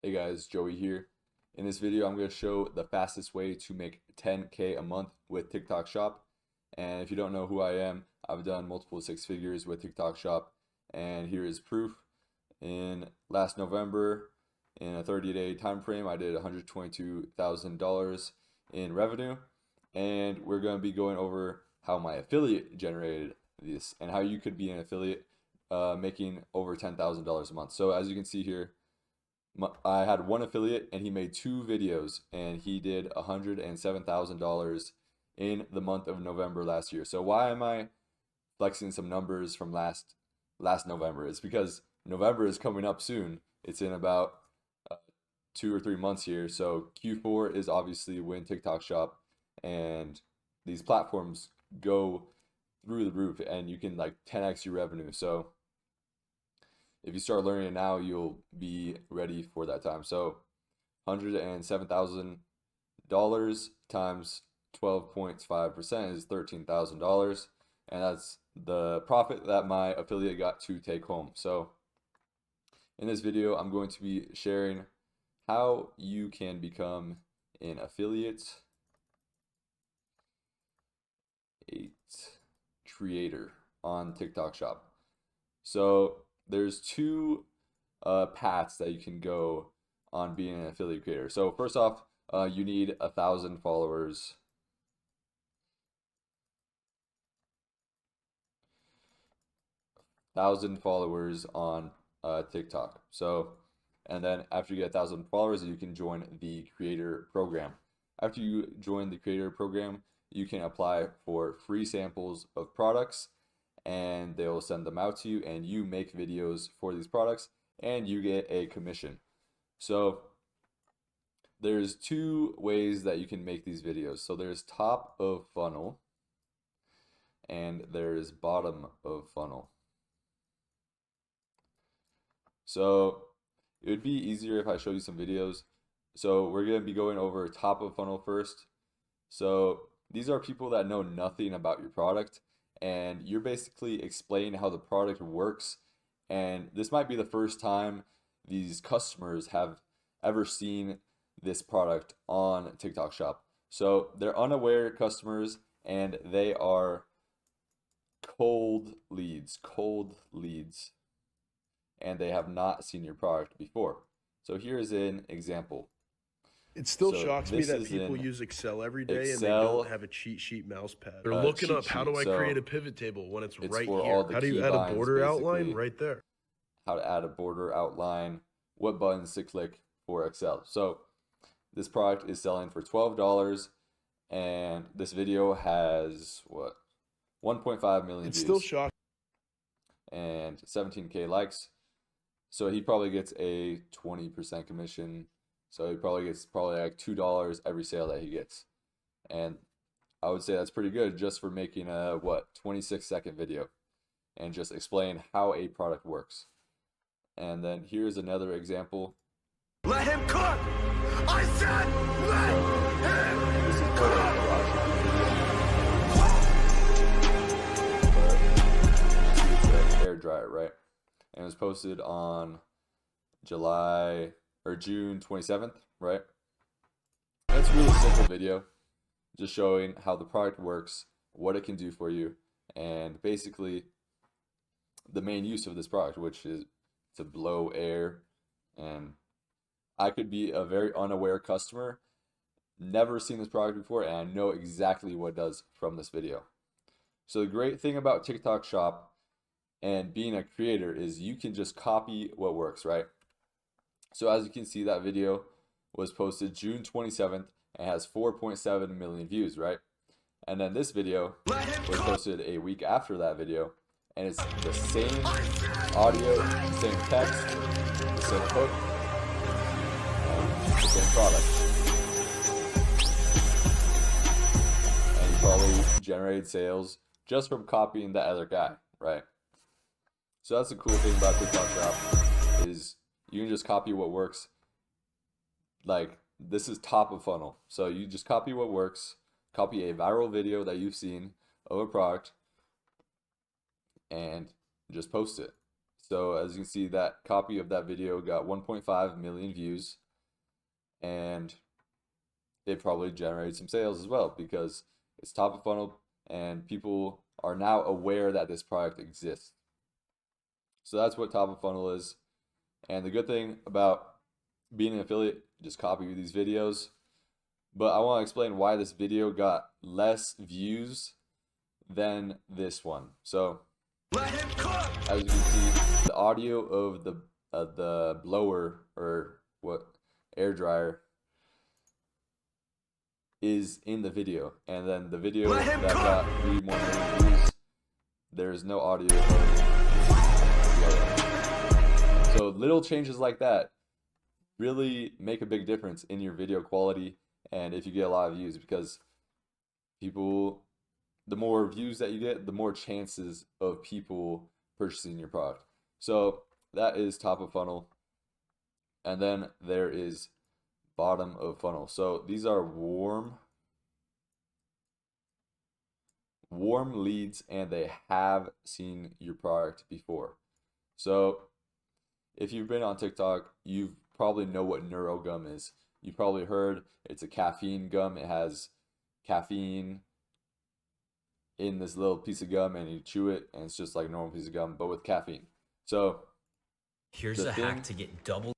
Hey guys, Joey here. In this video, I'm going to show the fastest way to make 10K a month with TikTok Shop. And if you don't know who I am, I've done multiple six figures with TikTok Shop. And here is proof. In last November, in a 30-day time frame, I did $122,000 in revenue. And we're going to be going over how my affiliate generated this and how you could be an affiliate making over $10,000 a month. So as you can see here, I had one affiliate and he made two videos and he did $107,000 in the month of November last year. So why am I flexing some numbers from last November? It's because November is coming up soon. It's in about 2 or 3 months here. So Q4 is obviously when TikTok Shop and these platforms go through the roof and you can like 10x your revenue. So if you start learning it now, you'll be ready for that time. So $107,000 times 12.5% is $13,000. And that's the profit that my affiliate got to take home. So in this video, I'm going to be sharing how you can become an affiliate creator on TikTok Shop. So there's two paths that you can go on being an affiliate creator. So first off, you need 1,000 followers. 1,000 followers on TikTok. So, and then after you get 1,000 followers, you can join the creator program. After you join the creator program, you can apply for free samples of products and they will send them out to you and you make videos for these products and you get a commission. So there's two ways that you can make these videos. So there's top of funnel and there's bottom of funnel. So it would be easier if I show you some videos. So we're going to be going over top of funnel first. So these are people that know nothing about your product and you're basically explaining how the product works. And this might be the first time these customers have ever seen this product on TikTok Shop. So they're unaware customers and they are cold leads, and they have not seen your product before. So here's an example. It still So shocks me this that is people in use Excel every day and they Excel don't have a cheat sheet mouse pad. They're looking cheat up, how do sheet. I So create a pivot table when it's right for here? all the How do you key add a binds, border outline? basically. Right there. How to add a border outline, what buttons to click for Excel. So this product is selling for $12 and this video has what, 1.5 million It's views still shocking. and 17K likes. So he probably gets a 20% commission. So he probably gets like $2 every sale that he gets. And I would say that's pretty good just for making a 26-second video and just explain how a product works. And then here's another example. Let him cook! I said let him This is quite a hair dryer, right? And it was posted on June 27th, right? That's a really simple video, just showing how the product works, what it can do for you, and basically the main use of this product, which is to blow air. And I could be a very unaware customer, never seen this product before, and I know exactly what it does from this video. So the great thing about TikTok Shop and being a creator is you can just copy what works, right? So as you can see, that video was posted June 27th and has 4.7 million views, right? And then this video was posted a week after that video and it's the same audio, same text, the same hook, and the same product. And you probably generated sales just from copying the other guy, right? So that's the cool thing about TikTok Shop is you can just copy what works. Like this is top of funnel. So you just copy what works, copy a viral video that you've seen of a product and just post it. So as you can see, that copy of that video got 1.5 million views, and it probably generated some sales as well because it's top of funnel and people are now aware that this product exists. So that's what top of funnel is. And the good thing about being an affiliate, just copy these videos. But I want to explain why this video got less views than this one. So as you can see, the audio of the blower, or what, air dryer, is in the video, and then the video that got 3 more million views, there's no audio. So little changes like that really make a big difference in your video quality and if you get a lot of views, because people, the more views that you get, the more chances of people purchasing your product. So that is top of funnel. And then there is bottom of funnel. So these are warm leads, and they have seen your product before. So if you've been on TikTok, you probably know what NeuroGum is. You probably heard it's a caffeine gum. It has caffeine in this little piece of gum, and you chew it, and it's just like a normal piece of gum, but with caffeine. So here's a hack to get double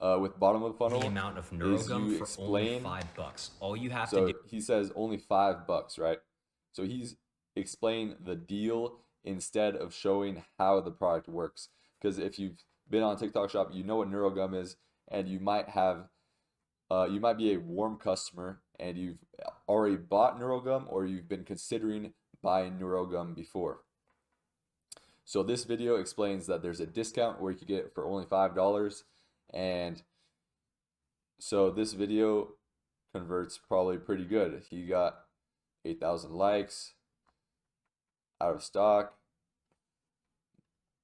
with bottom of the funnel, the amount of NeuroGum for only $5. All you have to do. He says only $5, right? So he's explained the deal instead of showing how the product works. Because if you've been on TikTok Shop, you know what NeuroGum is, and you might be a warm customer and you've already bought NeuroGum, or you've been considering buying NeuroGum before. So this video explains that there's a discount where you can get it for only $5, and so this video converts probably pretty good. He got 8,000 likes, out of stock,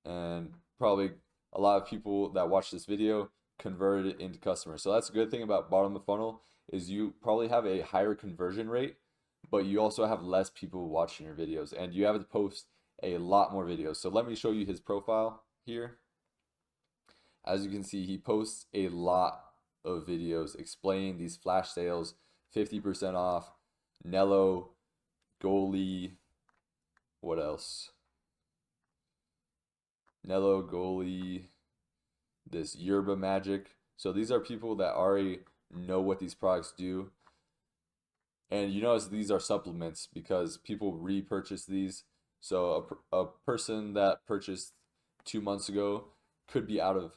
and probably a lot of people that watch this video converted it into customers. So that's a good thing about bottom of the funnel, is you probably have a higher conversion rate, but you also have less people watching your videos, and you have to post a lot more videos. So let me show you his profile here. As you can see, he posts a lot of videos explaining these flash sales, 50% off, Nello, Goalie, what else? Nello, Goalie, this Yerba Magic. So these are people that already know what these products do. And you notice these are supplements because people repurchase these. So a person that purchased 2 months ago could be out of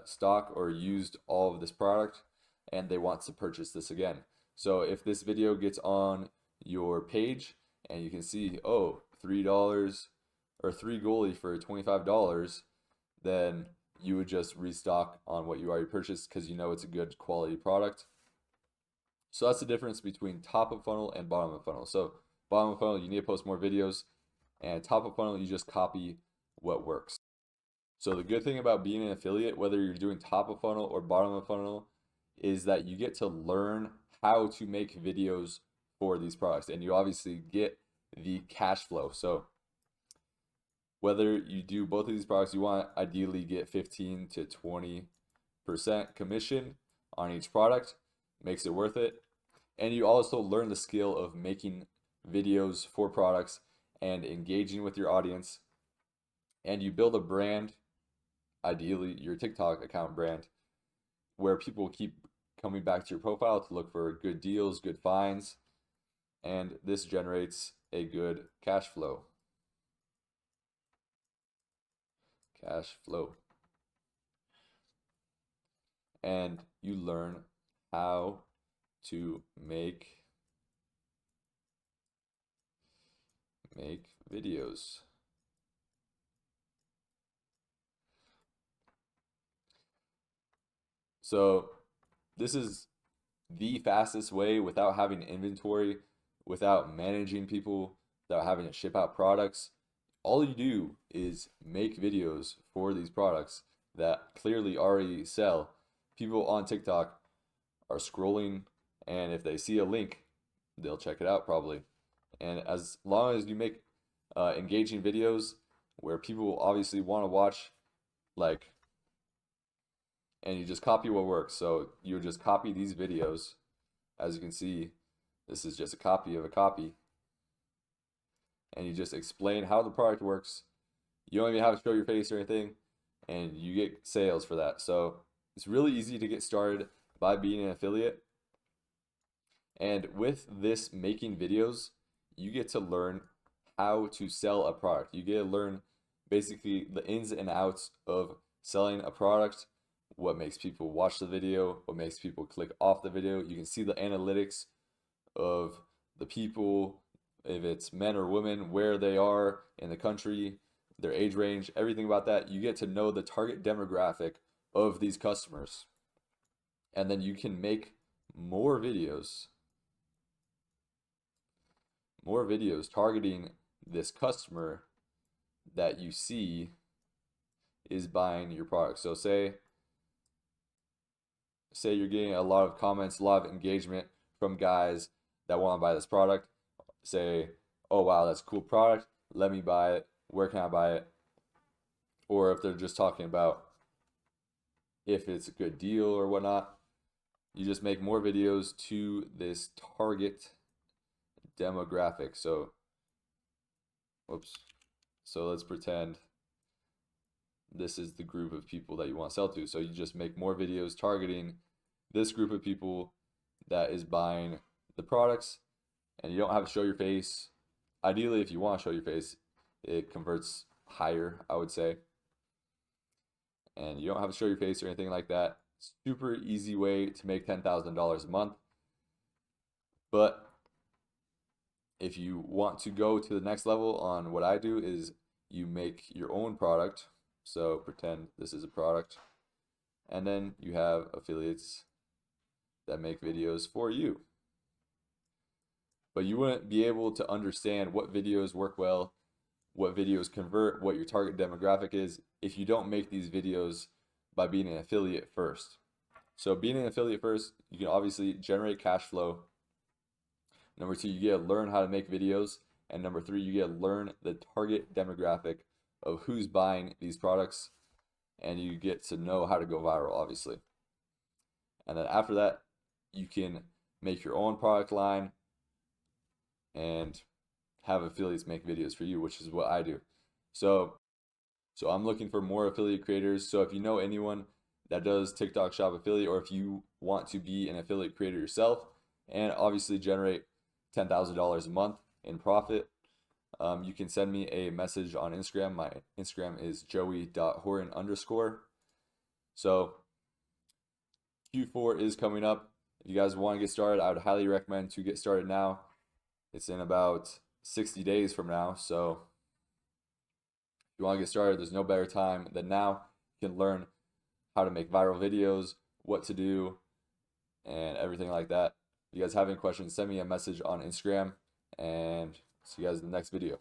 stock or used all of this product, and they want to purchase this again. So if this video gets on your page and you can see, oh, $3 or 3 Goalie for $25, then you would just restock on what you already purchased because you know it's a good quality product. So that's the difference between top of funnel and bottom of funnel. So bottom of funnel, you need to post more videos, and top of funnel, you just copy what works. So the good thing about being an affiliate, whether you're doing top of funnel or bottom of funnel, is that you get to learn how to make videos for these products, and you obviously get the cash flow. So whether you do both of these products, you want to ideally get 15 to 20% commission on each product. Makes it worth it. And you also learn the skill of making videos for products and engaging with your audience. And you build a brand, ideally your TikTok account brand, where people keep coming back to your profile to look for good deals, good finds, and this generates a good cash flow. Cash flow. And you learn how to make videos. So this is the fastest way without having inventory, without managing people, without having to ship out products. All you do is make videos for these products that clearly already sell. People on TikTok are scrolling, and if they see a link, they'll check it out probably. And as long as you make engaging videos where people obviously want to watch, like, and you just copy what works. So you would just copy these videos. As you can see, this is just a copy of a copy. And you just explain how the product works. You don't even have to show your face or anything, and you get sales for that. So it's really easy to get started by being an affiliate. And with this making videos, you get to learn how to sell a product. You get to learn basically the ins and outs of selling a product, what makes people watch the video, what makes people click off the video. You can see the analytics of the people, if it's men or women, where they are in the country, their age range, everything about that. You get to know the target demographic of these customers. And then you can make more videos targeting this customer that you see is buying your product. So say you're getting a lot of comments, a lot of engagement from guys that want to buy this product. Say, oh wow, that's a cool product, let me buy it, where can I buy it? Or if they're just talking about if it's a good deal or whatnot, you just make more videos to this target demographic. So let's pretend this is the group of people that you want to sell to. So you just make more videos targeting this group of people that is buying the products, and you don't have to show your face. Ideally, if you want to show your face, it converts higher, I would say. And you don't have to show your face or anything like that. Super easy way to make $10,000 a month. But if you want to go to the next level on what I do, is you make your own product. So pretend this is a product, and then you have affiliates that make videos for you. But you wouldn't be able to understand what videos work well, what videos convert, what your target demographic is, if you don't make these videos by being an affiliate first. So being an affiliate first, you can obviously generate cash flow. Number two, you get to learn how to make videos. And number three, you get to learn the target demographic of who's buying these products. And you get to know how to go viral, obviously. And then after that, you can make your own product line and have affiliates make videos for you, which is what I do. So I'm looking for more affiliate creators. So if you know anyone that does TikTok Shop affiliate, or if you want to be an affiliate creator yourself and obviously generate $10,000 a month in profit, you can send me a message on Instagram. My Instagram is joey.horan_. So Q4 is coming up. If you guys want to get started, I would highly recommend to get started now. It's in about 60 days from now. So if you want to get started, there's no better time than now. You can learn how to make viral videos, what to do, and everything like that. If you guys have any questions, send me a message on Instagram, and see you guys in the next video.